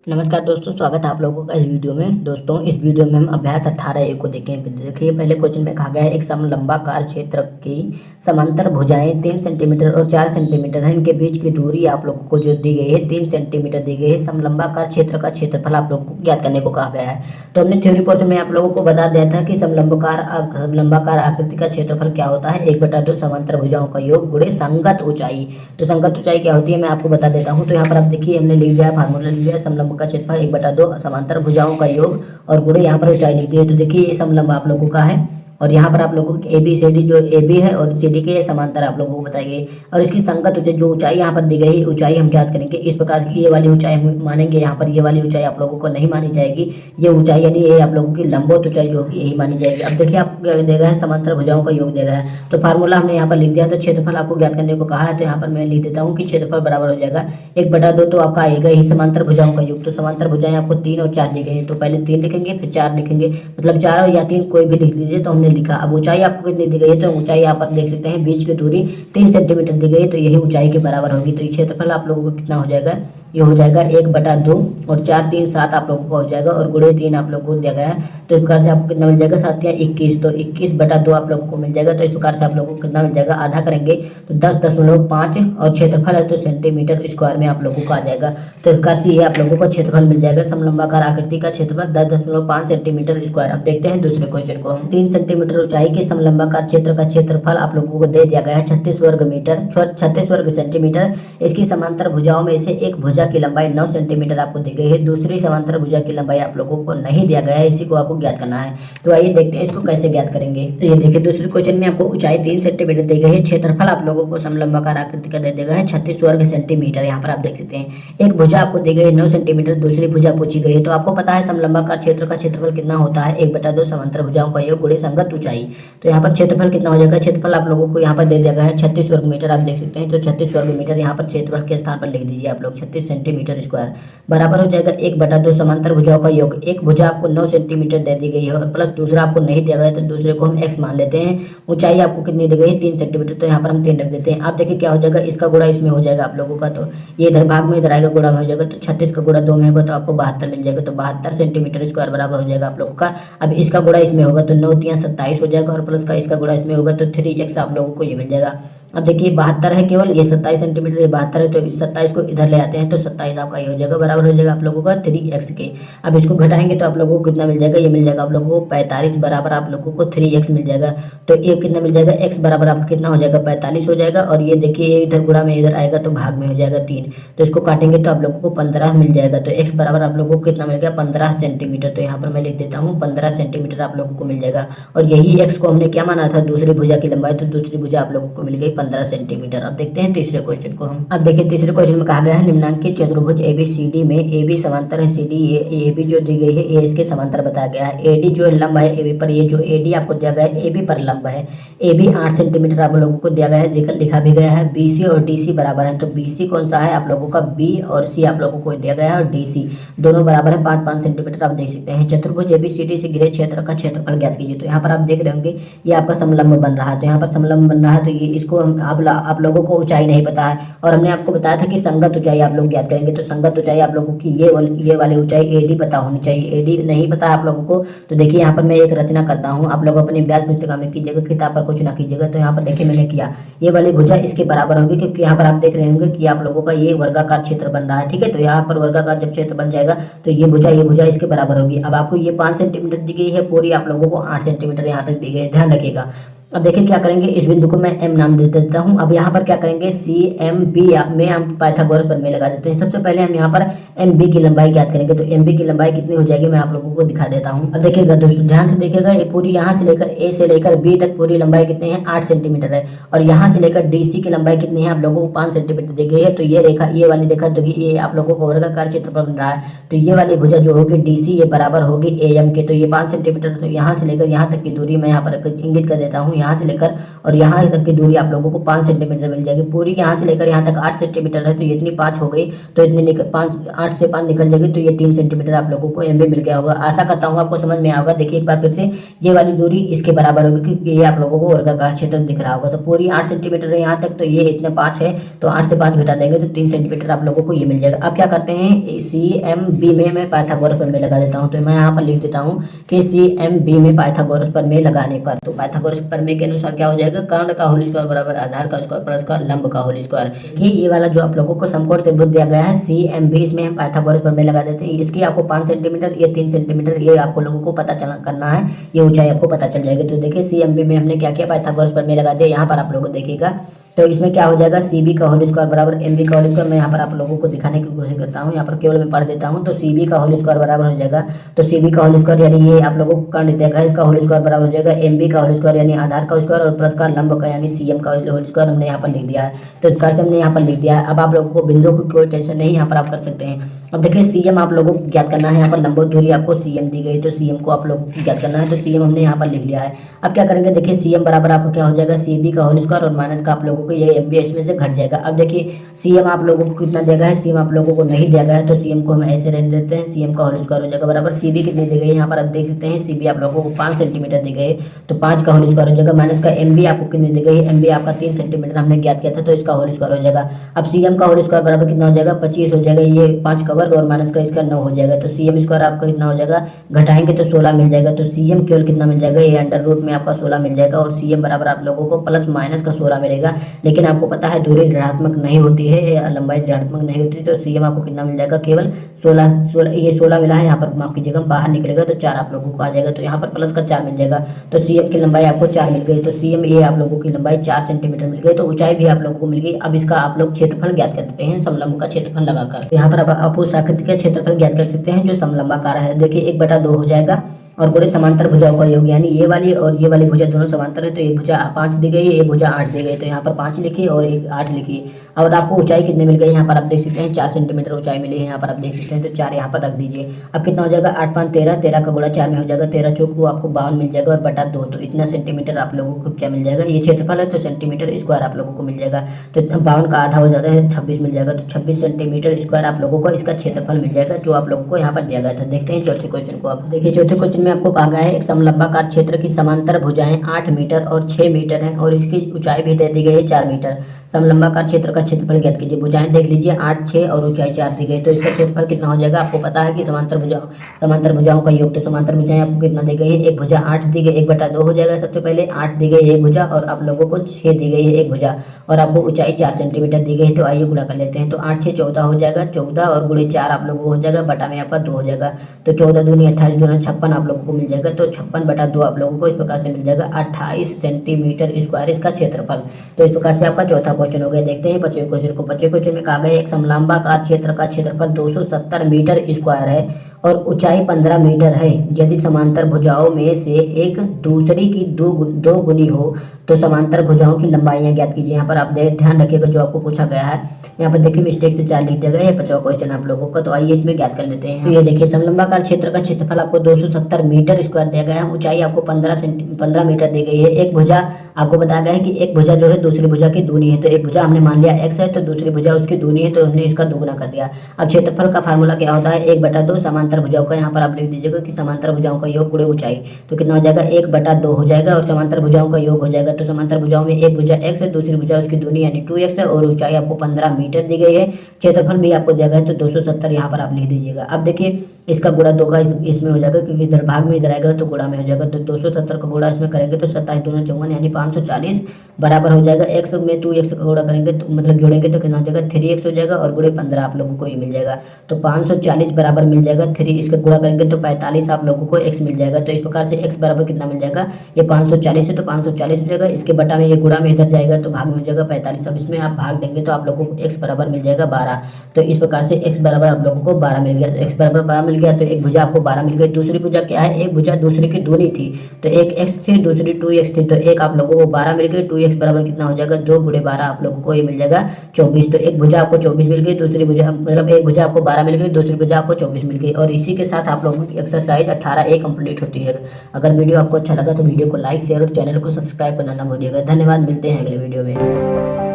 नमस्कार दोस्तों, स्वागत है आप लोगों का इस वीडियो में। दोस्तों, इस वीडियो में हम अभ्यास 18 को देखेंगे। देखिए, पहले क्वेश्चन में कहा गया है एक समलंबाकार क्षेत्र की समांतर भुजाएं 3 सेंटीमीटर और 4 सेंटीमीटर है। इनके बीच की दूरी आप लोगों को जो दी गई है 3 सेंटीमीटर दी गई है। समलंबाकार क्षेत्र का क्षेत्रफल आप लोगों को ज्ञात करने को कहा गया है। तो हमने थ्योरी पोर्शन में आप लोगों को बता दिया था कि समलंबाकार आकृति का क्षेत्रफल क्या होता है, 1/2 समांतर भुजाओं का योग गुणे संगत ऊंचाई। तो संगत ऊंचाई क्या होती है मैं आपको बता देता हूँ। तो यहाँ पर आप देखिए, हमने लिख दिया फार्मूला, लिख दिया समलंब का क्षेत्रफल 1/2 समांतर भुजाओं का योग और गुणे यहाँ पर ऊंचाई लिख दी है। तो देखिए, ये समलंब आप लोगों का है और यहाँ पर आप लोगों को ए बी सी डी, जो ए बी है और सी डी के ये समांतर आप लोगों को बताई गई और इसकी संगत ऊंचाई जो ऊंचाई यहाँ पर दी गई है, ऊंचाई हम ज्ञात करेंगे इस प्रकार की। ये वाली ऊंचाई हम मानेंगे, यहाँ पर ये वाली ऊंचाई आप लोगों को नहीं मानी जाएगी। ये ऊंचाई यानी ये आप लोगों की लंबवत ऊंचाई जो होगी यही मानी जाएगी। अब देखिए, आप देगा है समांतर भुजाओं का योग देगा है, तो फार्मूला हमने यहाँ पर लिख दिया। तो क्षेत्रफल आपको ज्ञात करने को कहा है, तो यहाँ पर मैं लिख देता हूँ कि क्षेत्रफल बराबर हो जाएगा 1/2। तो आपका आएगा ही समांतर भुजाओं का योग। तो समांतर भुजाएं आपको 3 और 4 दी गई है, तो पहले 3 लिखेंगे फिर 4 लिखेंगे, मतलब 4 और या 3 कोई भी लिख लीजिए। तो हमने लिखा। अब ऊंचाई आपको कितनी दी गई है, तो ऊंचाई यहाँ पर देख सकते हैं बीच की दूरी 3 सेंटीमीटर दी गई है, तो यही ऊंचाई के बराबर होगी। तो ये क्षेत्रफल आप लोगों को कितना हो जाएगा, ये हो जाएगा 1/2 और 4 3 7 आप लोगों को हो जाएगा और गुणे 3 आप लोगों को दिया गया है। तो इस प्रकार से आपको कितना मिल जाएगा, 7 या 21, तो 21/2 आप लोगों को मिल जाएगा। तो इस प्रकार से आप लोगों को कितना मिल जाएगा, आधा करेंगे तो 10.5 और क्षेत्रफल है तो सेंटीमीटर स्क्वायर में आप लोगों को आ जाएगा। तो इस प्रकार से ये आप लोगों को क्षेत्रफल मिल जाएगा। समलंबाकार आकृति का क्षेत्रफल 10.5 सेंटीमीटर स्क्वायर। अब देखते हैं दूसरे क्वेश्चन को हम। 3 सेंटीमीटर ऊंचाई के समलंबाकार क्षेत्र का क्षेत्रफल आप लोगों को दे दिया गया है 36 वर्ग मीटर, 36 वर्ग सेंटीमीटर। इसकी समांतर भुजाओं में से एक भुजा की लंबाई 9 सेंटीमीटर आपको दी गई है, दूसरी समांतर भुजा की लंबाई आप लोगों को नहीं दिया गया है, इसी को आपको ज्ञात करना है। तो आइए देखते हैं इसको कैसे ज्ञात करेंगे। तो ये देखिए, दूसरे क्वेश्चन में आपको ऊंचाई 3 सेंटीमीटर दी गई है, क्षेत्रफल आप लोगों को समलंबाकार आकृति का दे देगा है 36 वर्ग सेंटीमीटर। यहाँ पर आप देख सकते हैं एक भुजा आपको दी गई है 9 सेंटीमीटर, दूसरी भुजा पूछी गई है। तो आपको पता है समलंबाकार क्षेत्र का क्षेत्रफल कितना होता है, 1/2 समांतर भुजाओं का योग गुणे संगत ऊंचाई। तो यहाँ पर क्षेत्रफल कितना हो जाएगा, क्षेत्रफल आप लोगों को यहाँ पर दे दिया गया है 36 वर्ग मीटर। आप देख सकते हैं, तो 36 वर्ग मीटर यहाँ पर क्षेत्रफल के स्थान पर लिख दीजिए आप लोग 36 सेंटीमीटर स्क्वायर बराबर हो जाएगा 1/2 समांतर भुजाओं का योग। एक भुजा आपको 9 सेंटीमीटर दे दी गई है और प्लस दूसरा आपको नहीं दिया गया है, तो दूसरे को हम x मान लेते हैं। ऊंचाई आपको कितनी दी गई है, 3 सेंटीमीटर, तो यहाँ पर हम 3 रख देते हैं। आप देखिए क्या हो जाएगा, इसका गुणा इसमें हो जाएगा आप लोगों का, तो ये इधर भाग में इधर आएगा, गुणा में हो जाएगा। तो 36 का गुणा 2 में होगा तो आपको 72 मिल जाएगा, तो 72 सेंटीमीटर स्क्वायर बराबर हो जाएगा आप लोगों का। अब इसका गुणा इसमें होगा तो 9 3 27 हो जाएगा और प्लस का इसका गुणा इसमें होगा तो 3x आप लोगों को ये मिल जाएगा। अब देखिए 72 है केवल, ये 27 सेंटीमीटर, ये 72 है, तो इस 27 को इधर ले आते हैं तो 27 आपका ये हो जाएगा, बराबर हो जाएगा आप लोगों का 3x के। अब इसको घटाएंगे तो आप लोगों को कितना मिल जाएगा, ये मिल जाएगा आप लोगों को 45 बराबर आप लोगों को 3x मिल जाएगा। तो ये कितना मिल जाएगा, x बराबर आपका कितना हो जाएगा 45 हो जाएगा और ये देखिए इधर गुणा में इधर आएगा तो भाग में हो जाएगा 3, तो इसको काटेंगे तो आप लोगों को 15 मिल जाएगा। तो x बराबर आप लोगों को कितना मिल गया, 15 सेंटीमीटर। तो यहाँ पर मैं लिख देता हूँ 15 सेंटीमीटर आप लोगों को मिल जाएगा। और यही x को हमने क्या माना था, दूसरी भुजा की लंबाई, तो दूसरी भुजा आप लोगों को मिल गई 15 सेंटीमीटर। अब देखते हैं तीसरे क्वेश्चन को हम। अब देखिए तीसरे क्वेश्चन में कहा गया है निम्नांकित चतुर्भुज ABCD में AB समांतर है CD, AB जो दी गई है ये इसके समांतर बताया गया है। AD जो लंब है AB पर, ये जो AD आपको दिया गया है AB पर लंब है। AB 8 सेंटीमीटर आप लोगों को दिया गया है, लिखा भी गया है। BC और DC बराबर है, तो BC कौन सा है आप लोगों का, B और C आप लोगों को दिया गया है और DC दोनों बराबर है 5-5 सेंटीमीटर। आप देख सकते हैं चतुर्भुज ABCD से घिरे क्षेत्र का क्षेत्रफल ज्ञात कीजिए। तो यहाँ पर आप देख रहे होंगे ये आपका समलंब बन रहा है, तो यहाँ पर समलंब बन रहा है, तो ये इसको हम आप लोगों को ऊंचाई नहीं पता है और हमने आपको बताया था कि संगत ऊंचाई आप लोग ज्ञात करेंगे। तो संगत ऊंचाई आप लोगों की ये वाली ऊंचाई AD पता होनी चाहिए। AD नहीं पता है आप लोगों को, तो देखिए यहाँ पर मैं एक रचना करता हूँ, आप लोग अपनी अभ्यास पुस्तिका में कीजिएगा, किताब पर कुछ ना कीजिएगा। तो यहाँ पर देखिए मैंने किया, ये वाली भुजा इसके बराबर होगी, क्योंकि यहाँ पर आप देख रहे होंगे कि आप लोगों का ये वर्गाकार क्षेत्र बन रहा है, ठीक है। तो यहाँ पर वर्गाकार जब क्षेत्र बन जाएगा तो ये भुजा इसके बराबर होगी। अब आपको ये 5 सेंटीमीटर दी गई है पूरी, आप लोगों को 8 सेंटीमीटर यहाँ तक दी गई है, ध्यान रखिएगा। अब देखिए क्या करेंगे, इस बिंदु को मैं M नाम दे देता हूँ। अब यहाँ पर क्या करेंगे, CMB में हम पाइथागोरस प्रमेय लगा देते हैं। सबसे पहले हम यहाँ पर MB की लंबाई ज्ञात करेंगे, तो MB की लंबाई कितनी हो जाएगी मैं आप लोगों को दिखा देता हूँ। अब देखिएगा दोस्तों, ध्यान से देखिएगा, ये पूरी यहाँ से लेकर A से लेकर B तक पूरी लंबाई कितनी है, 8 सेंटीमीटर है। और यहाँ से लेकर DC की लंबाई कितनी है आप लोगों को 5 सेंटीमीटर दी गई है। तो ये रेखा, ये वाली रेखा देखिए, ये आप लोगों को वर्गाकार क्षेत्रफल बन रहा है, तो ये वाली भुजा जो होगी DC ये बराबर होगी AM के। तो ये 5 सेंटीमीटर, तो यहाँ से लेकर यहाँ तक की दूरी मैं यहाँ पर इंगित कर देता हूँ। यहाँ से लेकर और यहाँ तक की दूरी आप लोगों को 5 सेंटीमीटर मिल जाएगी। पूरी यहाँ से लेकर यहाँ तक 8 सेंटीमीटर है, तो ये इतनी 5 हो गई, तो इतनी निकल 5 8 से 5 निकल जाएगी, तो ये 3 सेंटीमीटर आप लोगों को एमबी मिल गया होगा। आशा करता हूँ आपको समझ में आएगा। देखिए एक बार फिर से ये वाली दूरी इसके बराबर होगी, क्योंकि ये आप लोगों को वर्गाकार क्षेत्र दिख रहा होगा। तो पूरी 8 सेंटीमीटर है यहाँ तक, तो ये इतने 5 है, तो 8 से 5 घटा देंगे तो 3 सेंटीमीटर आप लोगों को ये मिल जाएगा। अब क्या करते हैं, CMB में मैं पाइथागोरस प्रमेय लगा देता हूँ। तो मैं यहाँ पर लिख देता हूँ कि CMB में पाइथागोरस प्रमेय लगाने पर, तो पाइथागोरस प्रमेय के अनुसार क्या हो जाएगा, कर्ण का होल स्क्वायर बराबर आधार का स्क्वायर प्लस का लंब का होल स्क्वायर। देखिए ये वाला जो आप लोगों को समकोण त्रिभुज दिया गया है CMB, इसमें हम पाइथागोरस प्रमेय लगा देते हैं। इसकी आपको 5 सेंटीमीटर, ये 3 सेंटीमीटर, ये आपको लोगों को पता चला करना है, ये ऊंचाई आपको पता चल जाएगी। तो देखिए CMB में हमने क्या किया, पाइथागोरस प्रमेय लगा दिया। यहाँ पर आप लोगों को देखिएगा, तो इसमें क्या हो जाएगा, CB का होल स्क्वायर बराबर MB का होल स्क्वायर। मैं यहाँ पर आप लोगों को दिखाने की कोशिश करता हूँ, यहाँ पर केवल मैं पढ़ देता हूँ। तो CB का होल स्क्वायर बराबर हो जाएगा, तो CB का होल स्क्वायर यानी ये आप लोगों को कर्ण दिया गया है, इसका होल स्क्वायर बराबर हो जाएगा MB का होल स्क्वायर यानी आधार का स्क्वायर और प्लस का लंब का यानी CM का होल स्क्वायर हमने यहाँ पर लिख दिया है। तो इस प्रकार से हमने यहाँ पर लिख दिया है। अब आप लोगों को बिंदु की कोई टेंशन नहीं, यहाँ पर आप कर सकते हैं। अब देखिए CM आप लोगों को ज्ञात करना है, यहाँ पर लंबवत दूरी आपको CM दी गई, तो CM को आप लोगों को ज्ञात करना है, तो CM हमने यहाँ पर लिख लिया है। अब क्या करेंगे, देखिए CM बराबर आपको क्या हो जाएगा, CB का होल स्क्वायर और माइनस का आप लोगों को ये MB इसमें से घट जाएगा। अब देखिए CM आप लोगों को कितना दिया गया है, CM आप लोगों को नहीं दिया गया है, तो CM को हम ऐसे रहने देते हैं। CM का होल स्क्वायर हो जाएगा बराबर CB कितनी दी गई है, यहाँ पर आप देख सकते हैं CB आप लोगों को 5 सेंटीमीटर दी गई है, तो 5 का होल स्क्वायर हो जाएगा, माइनस का MB आपको कितनी दी गई है, MB आपका 3 सेंटीमीटर हमने ज्ञात किया था, तो इसका होल स्क्वायर हो जाएगा। अब CM का होल स्क्वायर बराबर कितना हो जाएगा, 25 हो जाएगा, ये 5 का वर्ग और माइनस का इसका 9 हो जाएगा, तो CM स्क्वायर आपका कितना हो जाएगा, घटाएंगे तो 16 मिल जाएगा। तो CM केवल कितना मिल जाएगा, ये अंडर रूट में आपका 16 मिल जाएगा, और CM बराबर आप लोगों को प्लस माइनस का 16 मिलेगा। लेकिन आपको पता है दूरी ऋणात्मक नहीं होती है, लंबाई ऋणात्मक नहीं होती, तो CM आपको कितना मिल जाएगा, केवल 16 ये 16 मिला है, यहाँ पर माफ कीजिएगा बाहर निकलेगा तो 4 आप लोगों को आ जाएगा, तो यहाँ पर प्लस का 4 मिल जाएगा। तो CM की लंबाई आपको 4 मिल गई, तो CM ये आप लोगों की लंबाई 4 सेंटीमीटर मिल गई, तो ऊंचाई भी आप लोगों को मिल गई। अब इसका आप लोग क्षेत्रफल ज्ञात कर सकते हैं समलंब का क्षेत्रफल लगाकर। यहाँ पर आप उस आकृति का क्षेत्रफल ज्ञात कर सकते हैं जो समलंबाकार है। देखिए 1/2 हो जाएगा, और पूरे समांतर भुजाओं का योग, यानी ये वाली और ये वाली भुजा दोनों समांतर है, तो एक भुजा 5 दी गई है, एक भुजा 8 दी गई, तो यहाँ पर 5 लिखिए और एक 8 लिखिए। अब आपको ऊंचाई कितनी मिल गई, यहाँ पर आप देख सकते हैं 4 सेंटीमीटर ऊंचाई मिली है, यहाँ पर आप देख सकते हैं, तो 4 यहाँ पर रख दीजिए। अब कितना हो जाएगा, 8 5 13, 13 का गुणा 4 में हो जाएगा, 13 चौक को आपको 52 मिल जाएगा, और बटा 2, तो इतना सेंटीमीटर आप लोगों को क्या मिल जाएगा, ये क्षेत्रफल है, तो सेंटीमीटर स्क्वायर आप लोगों को मिल जाएगा। तो 52 का आधा हो जाता है 26 मिल जाएगा, तो 26 सेंटीमीटर स्क्वायर आप लोगों को इसका क्षेत्रफल मिल जाएगा, जो आप लोगों को यहाँ पर दिया गया था। देखते हैं चौथे क्वेश्चन को। आप देखिए चौथे क्वेश्चन में आपको कहा गया है समलंबाकार क्षेत्र की समांतर भुजाएं 8 मीटर और 6 मीटर हैं, और इसकी ऊंचाई भी दे दी गई है 4 मीटर। समलंबाकार क्षेत्र का क्षेत्रफल ज्ञात कीजिए। भुजाएं देख लीजिए 8 6 और ऊंचाई 4 दी गई, तो इसका क्षेत्रफल कितना हो जाएगा, आपको पता है कि समांतर भुजाओं का योग, तो समांतर भुजाएं आपको कितना दी गई है, एक भुजा 8 दी गई, 1/2 हो जाएगा। सबसे पहले 8 दी गई एक भुजा, और आप लोगों को 6 दी गई है एक भुजा, और आपको ऊंचाई 4 सेंटीमीटर दी गई है, तो आइए गुणा कर लेते हैं। तो 8 6 14 हो जाएगा, 14 और गुणे 4 आप लोगों को हो जाएगा, बटा में आपका 2 हो जाएगा, तो 14 दूनी 28 दूना 56 आप लोगों को मिल जाएगा, तो 56/2 आप लोगों को इस प्रकार से मिल जाएगा 28 सेंटीमीटर स्क्वायर इसका क्षेत्रफल। तो इस प्रकार से आपका चौथा क्वेश्चन हो गया। देखते हैं पांचवें क्वेश्चन को। पांचवें क्वेश्चन में कहा गया एक समलंबाकार क्षेत्र का क्षेत्रफल 270 मीटर स्क्वायर है और ऊंचाई 15 मीटर है। यदि समांतर भुजाओं में से एक दूसरी की दो गुनी हो तो समांतर भुजाओं की लंबाइयां ज्ञात कीजिए। यहाँ पर आप ध्यान रखिएगा जो आपको पूछा गया है, यहाँ पर देखिए मिस्टेक से 4 लिख दिया गया है, 50वां क्वेश्चन आप लोगों का। तो आइए इसमें ज्ञात कर लेते हैं। तो ये देखिए समलंबाकार क्षेत्र का क्षेत्रफल आपको 270 मीटर स्क्वायर दिया गया है, ऊंचाई आपको 15 मीटर दी गई है। एक भुजा आपको बताया गया है कि एक भुजा जो है दूसरी भुजा की दूनी है, तो एक भुजा हमने मान लिया x है, तो दूसरी भुजा उसकी दूनी है, तो हमने इसका दोगुना कर दिया। अब क्षेत्रफल का फार्मूला क्या होता है, 1/2 समांतर भुजाओं का। यहाँ पर आप लिख दीजिएगा कि समांतर भुजाओं का योग गुणे ऊंचाई, तो कितना हो जाएगा 1/2 हो जाएगा, और समांतर भुजाओं का योग हो जाएगा। तो समांतर भुजाओं में एक भुजा x है, दूसरी भुजा उसकी दूनी यानी 2x है, और ऊंचाई आपको 15 मीटर दी गई है। क्षेत्रफल भी आपको दिया गया है, तो 270 यहाँ पर आप लिख दीजिएगा। अब देखिए इसका गुणा 2 का इसमें हो जाएगा, क्योंकि इधर भाग में इधर आएगा तो गुणा में हो जाएगा, तो 270 का गुणा इसमें करेंगे तो 27 दूना 54 यानी 540 बराबर हो जाएगा। x में 2x का गुणा करेंगे तो मतलब जोड़ेंगे तो कितना हो जाएगा 3x हो जाएगा, और गुणे 15 आप लोगों को ये मिल जाएगा, तो 540 बराबर मिल जाएगा। 3 इसका गुणा करेंगे तो 45 आप लोगों को x मिल जाएगा। तो इस प्रकार से x बराबर कितना मिल जाएगा, ये 540 है तो 540 हो जाएगा, इसके बटा में ये गुणा में इधर जाएगा तो भाग में हो जाएगा 45। अब इसमें आप भाग देंगे तो आप लोगों को x बराबर मिल जाएगा 12। तो इस प्रकार से x बराबर आप लोगों को 12 मिल गया। तो x बराबर 12 मिल गया, तो एक भुजा आपको 12 मिल गई। दूसरी भुजा क्या है, एक भुजा दूसरी की दूनी थी, तो एक x थी दूसरी 2x थी, तो एक आप लोगों को 12 मिल गई। 2x बराबर कितना हो जाएगा 2 गुणे 12 आप लोगों को ये मिल जाएगा 24। तो एक भुजा आपको 24 मिल गई, दूसरी भुजा मतलब एक भुजा आपको 12 मिल गई, दूसरी भुजा आपको 24 मिल गई, और और इसी के साथ आप लोगों की एक्सरसाइज 18A कंप्लीट होती है। अगर वीडियो आपको अच्छा लगा तो वीडियो को लाइक शेयर और चैनल को सब्सक्राइब करना ना भूलिएगा। धन्यवाद, मिलते हैं अगले वीडियो में।